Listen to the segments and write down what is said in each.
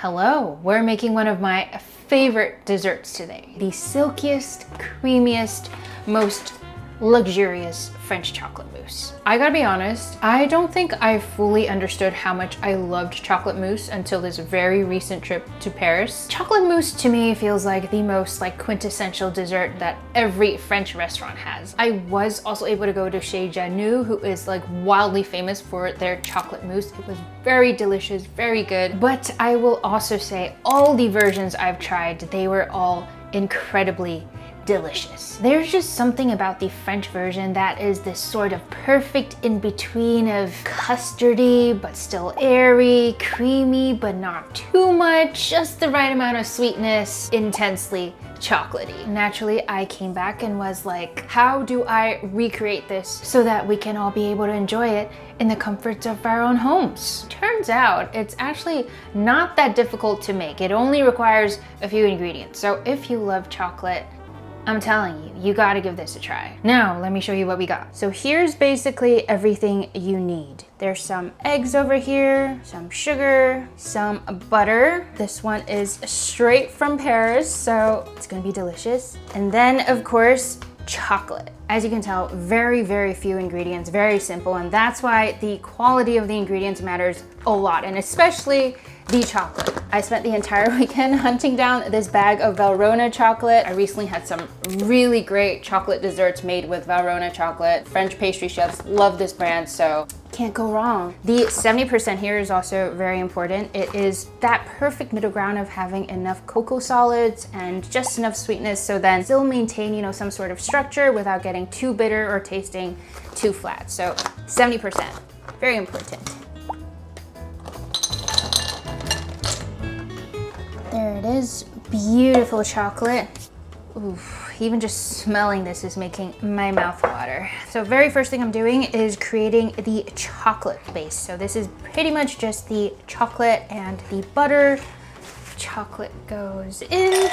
Hello, we're making one of my favorite desserts today. The silkiest, creamiest, most luxurious French chocolate mousse. I gotta be honest, I don't think I fully understood how much I loved chocolate mousse until this very recent trip to Paris. Chocolate mousse to me feels like the most quintessential dessert that every French restaurant has. I was also able to go to Chez Janu, who is wildly famous for their chocolate mousse. It was very delicious, very good. But I will also say all the versions I've tried, they were all incredibly delicious. There's just something about the French version that is this sort of perfect in-between of custardy but still airy, creamy but not too much, just the right amount of sweetness, intensely chocolatey. Naturally, I came back and was like, how do I recreate this so that we can all be able to enjoy it in the comforts of our own homes? Turns out it's actually not that difficult to make. It only requires a few ingredients. So if you love chocolate, I'm telling you, you gotta give this a try. Now, let me show you what we got. So here's basically everything you need. There's some eggs over here, some sugar, some butter. This one is straight from Paris, so it's gonna be delicious. And then, of course, chocolate. As you can tell, very, very few ingredients, very simple, and that's why the quality of the ingredients matters a lot, and especially the chocolate. I spent the entire weekend hunting down this bag of Valrhona chocolate. I recently had some really great chocolate desserts made with Valrhona chocolate. French pastry chefs love this brand, so can't go wrong. The 70% here is also very important. It is that perfect middle ground of having enough cocoa solids and just enough sweetness, so then still maintain, some sort of structure without getting too bitter or tasting too flat. So 70%, very important. There it is, beautiful chocolate. Oof, even just smelling this is making my mouth water. So very first thing I'm doing is creating the chocolate base. So this is pretty much just the chocolate and the butter. Chocolate goes in,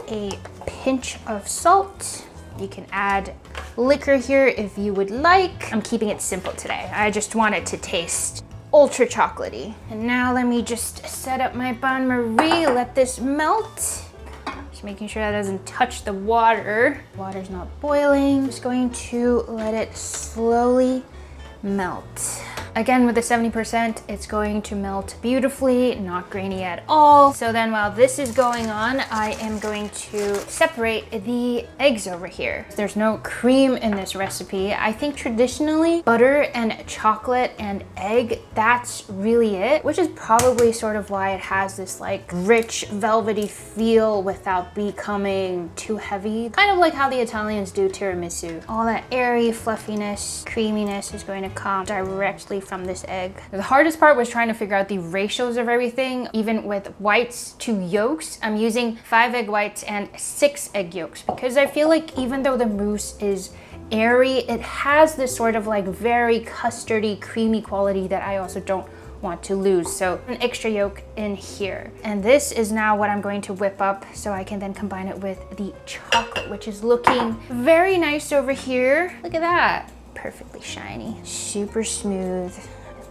a pinch of salt. You can add liquor here if you would like. I'm keeping it simple today. I just want it to taste ultra chocolatey. And now let me just set up my bain-marie, let this melt. Just making sure that doesn't touch the water. Water's not boiling. Just going to let it slowly melt. Again, with the 70%, it's going to melt beautifully, not grainy at all. So then while this is going on, I am going to separate the eggs over here. There's no cream in this recipe. I think traditionally, butter and chocolate and egg, that's really it, which is probably sort of why it has this rich, velvety feel without becoming too heavy. Kind of like how the Italians do tiramisu. All that airy fluffiness, creaminess is going to come directly from this egg. The hardest part was trying to figure out the ratios of everything. Even with whites to yolks, I'm using 5 egg whites and 6 egg yolks because I feel like even though the mousse is airy, it has this sort of very custardy, creamy quality that I also don't want to lose. So an extra yolk in here. And this is now what I'm going to whip up so I can then combine it with the chocolate, which is looking very nice over here. Look at that. Perfectly shiny, super smooth.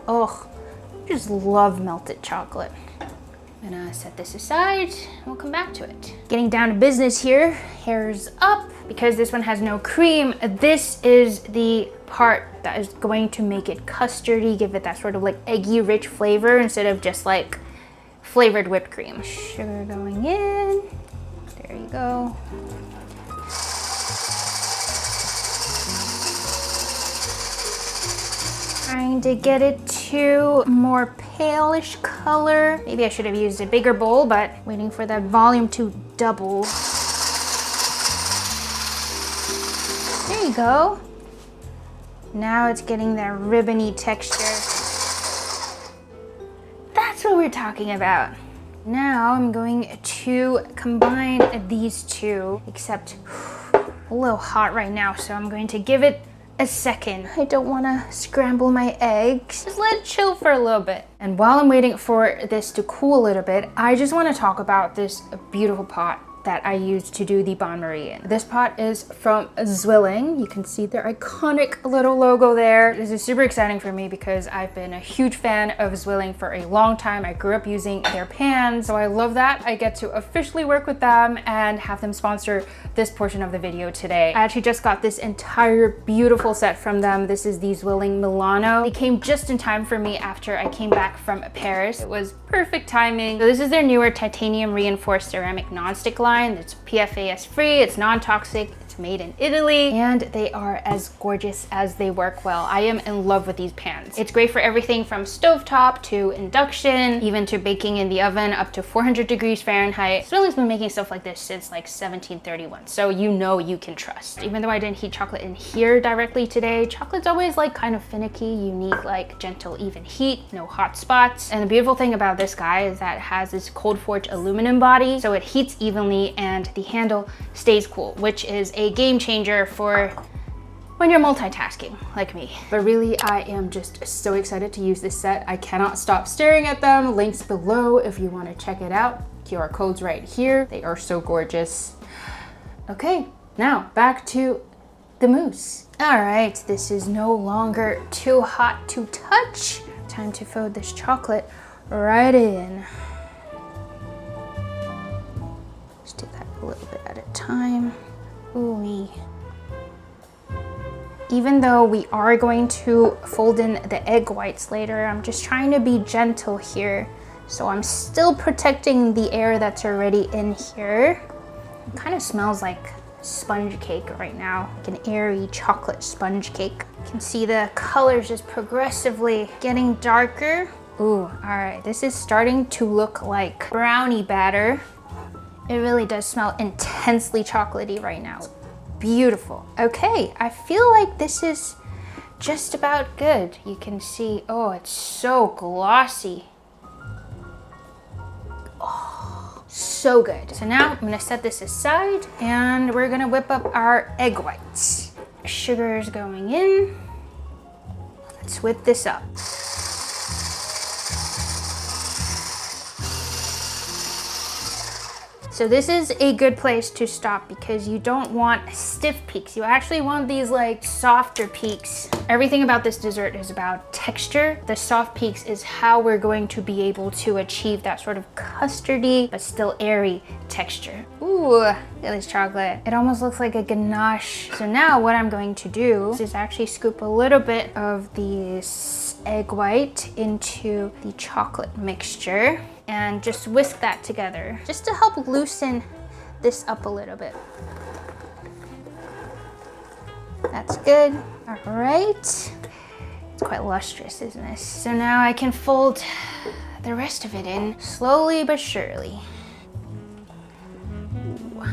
Oh, I just love melted chocolate. I'm gonna set this aside and we'll come back to it. Getting down to business here, hairs up. Because this one has no cream, this is the part that is going to make it custardy, give it that sort of eggy rich flavor instead of just flavored whipped cream. Sugar going in, there you go. Trying to get it to more palish color. Maybe I should have used a bigger bowl, but waiting for that volume to double. There you go. Now it's getting that ribbony texture. That's what we're talking about. Now I'm going to combine these two, except a little hot right now, so I'm going to give it a second. I don't want to scramble my eggs. Just let it chill for a little bit. And while I'm waiting for this to cool a little bit, I just want to talk about this beautiful pot that I use to do the bain marie in. This pot is from Zwilling. You can see their iconic little logo there. This is super exciting for me because I've been a huge fan of Zwilling for a long time. I grew up using their pans, so I love that I get to officially work with them and have them sponsor this portion of the video today. I actually just got this entire beautiful set from them. This is the Zwilling Milano. It came just in time for me after I came back from Paris. It was perfect timing. So this is their newer titanium reinforced ceramic nonstick line. It's PFAS free, it's non-toxic, it's made in Italy, and they are as gorgeous as they work well. I am in love with these pans. It's great for everything from stovetop to induction, even to baking in the oven up to 400 degrees Fahrenheit. Zwilling's been making stuff like this since like 1731, so you know you can trust. Even though I didn't heat chocolate in here directly today, chocolate's always like kind of finicky. You need like gentle, even heat, no hot spots. And the beautiful thing about this guy is that it has this cold forged aluminum body, so it heats evenly and the handle stays cool, which is a game changer for when you're multitasking like me. But really, I am just so excited to use this set. I cannot stop staring at them. Links below if you want to check it out. QR codes right here. They are so gorgeous. Okay, now back to the mousse. All right, this is no longer too hot to touch. Time to fold this chocolate right in. Just do that a little bit at a time. Ooh-wee. Even though we are going to fold in the egg whites later, I'm just trying to be gentle here. So I'm still protecting the air that's already in here. It kind of smells like sponge cake right now, like an airy chocolate sponge cake. You can see the colors just progressively getting darker. Ooh, all right, this is starting to look like brownie batter. It really does smell intensely chocolatey right now. Beautiful. Okay, I feel like this is just about good. You can see, oh, it's so glossy. Oh, so good. So now I'm gonna set this aside and we're gonna whip up our egg whites. Sugar is going in. Let's whip this up. So this is a good place to stop because you don't want stiff peaks. You actually want these like softer peaks. Everything about this dessert is about texture. The soft peaks is how we're going to be able to achieve that sort of custardy but still airy texture. Ooh, look at this chocolate. It almost looks like a ganache. So now what I'm going to do is actually scoop a little bit of this egg white into the chocolate mixture and just whisk that together just to help loosen this up a little bit. That's good. All right. It's quite lustrous, isn't it? So now I can fold the rest of it in slowly but surely. Ooh.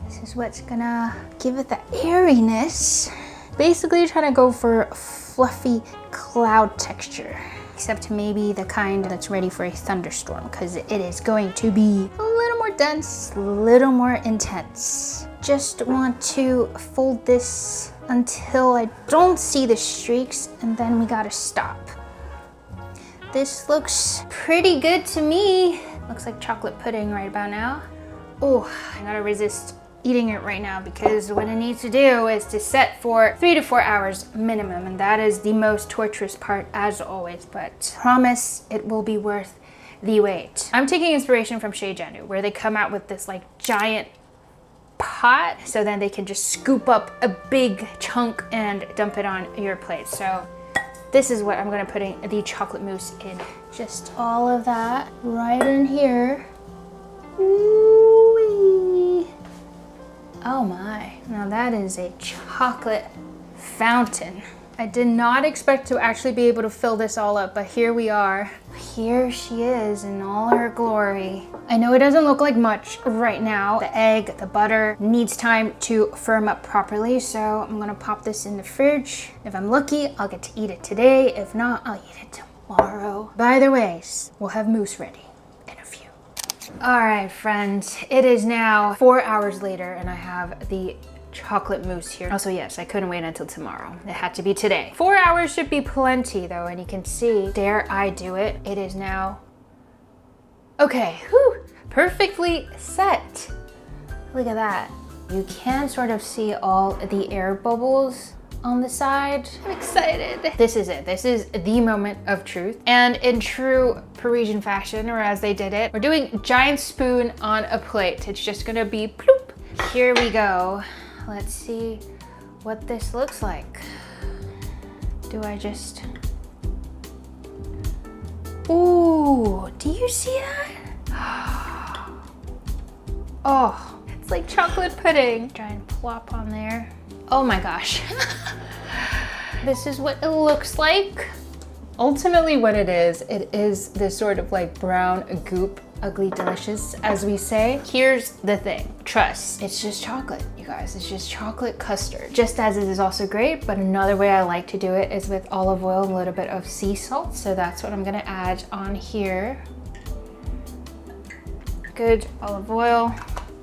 This is what's gonna give it the airiness. Basically trying to go for fluffy cloud texture, except maybe the kind that's ready for a thunderstorm, because it is going to be a little more dense, a little more intense. Just want to fold this until I don't see the streaks, and then we gotta stop. This looks pretty good to me. Looks like chocolate pudding right about now. Oh, I gotta resist eating it right now because what I need to do is to set for 3 to 4 hours minimum, and that is the most torturous part as always, but promise it will be worth the wait. I'm taking inspiration from Chez Genu, where they come out with this like giant pot so then they can just scoop up a big chunk and dump it on your plate. So this is what I'm gonna put in the chocolate mousse in. Just all of that right in here. Ooh-wee. Oh my, now that is a chocolate fountain. I did not expect to actually be able to fill this all up, but here we are. Here she is in all her glory. I know it doesn't look like much right now. The egg, the butter needs time to firm up properly, so I'm gonna pop this in the fridge. If I'm lucky, I'll get to eat it today. If not, I'll eat it tomorrow. By the way, we'll have mousse ready. All right, friends, it is now 4 hours later and I have the chocolate mousse here. Also, yes, I couldn't wait until tomorrow. It had to be today. 4 hours should be plenty though, and you can see, dare I do it, it is now, okay, whew, perfectly set. Look at that. You can sort of see all the air bubbles on the side. I'm excited. This is it. This is the moment of truth. And in true Parisian fashion, or as they did it, we're doing giant spoon on a plate. It's just gonna be ploop. Here we go. Let's see what this looks like. Do I just... Ooh, do you see that? Oh, it's like chocolate pudding. Try and plop on there. Oh my gosh. This is what it looks like. Ultimately what it is this sort of like brown goop, ugly delicious, as we say. Here's the thing, trust, it's just chocolate, you guys. It's just chocolate custard. Just as it is also great, but another way I like to do it is with olive oil and a little bit of sea salt. So that's what I'm gonna add on here. Good olive oil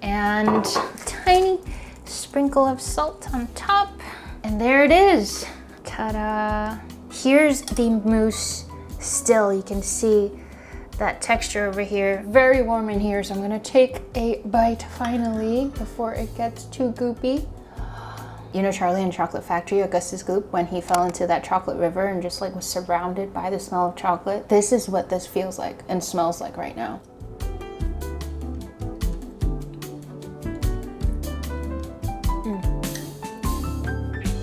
and a tiny sprinkle of salt on top. And there it is. Ta-da. Here's the mousse still. You can see that texture over here. Very warm in here, so I'm gonna take a bite finally before it gets too goopy. You know Charlie in Chocolate Factory, Augustus Gloop, when he fell into that chocolate river and just like was surrounded by the smell of chocolate? This is what this feels like and smells like right now.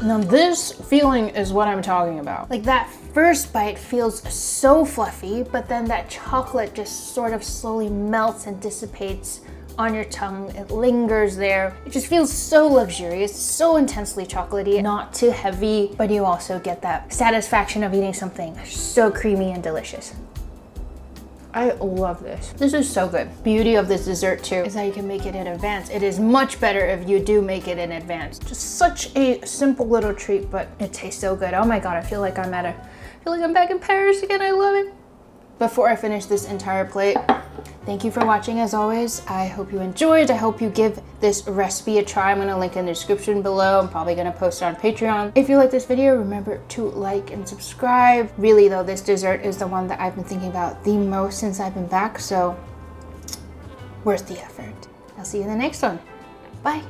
Now this feeling is what I'm talking about. Like that first bite feels so fluffy, but then that chocolate just sort of slowly melts and dissipates on your tongue. It lingers there. It just feels so luxurious, so intensely chocolatey, not too heavy, but you also get that satisfaction of eating something so creamy and delicious. I love this. This is so good. Beauty of this dessert too is that you can make it in advance. It is much better if you do make it in advance. Just such a simple little treat, but it tastes so good. Oh my God, I feel like I'm back in Paris again. I love it. Before I finish this entire plate, thank you for watching as always. I hope you enjoyed. I hope you give this recipe a try. I'm gonna link in the description below. I'm probably gonna post it on Patreon. If you like this video, remember to like and subscribe. Really though, this dessert is the one that I've been thinking about the most since I've been back, so worth the effort. I'll see you in the next one. Bye.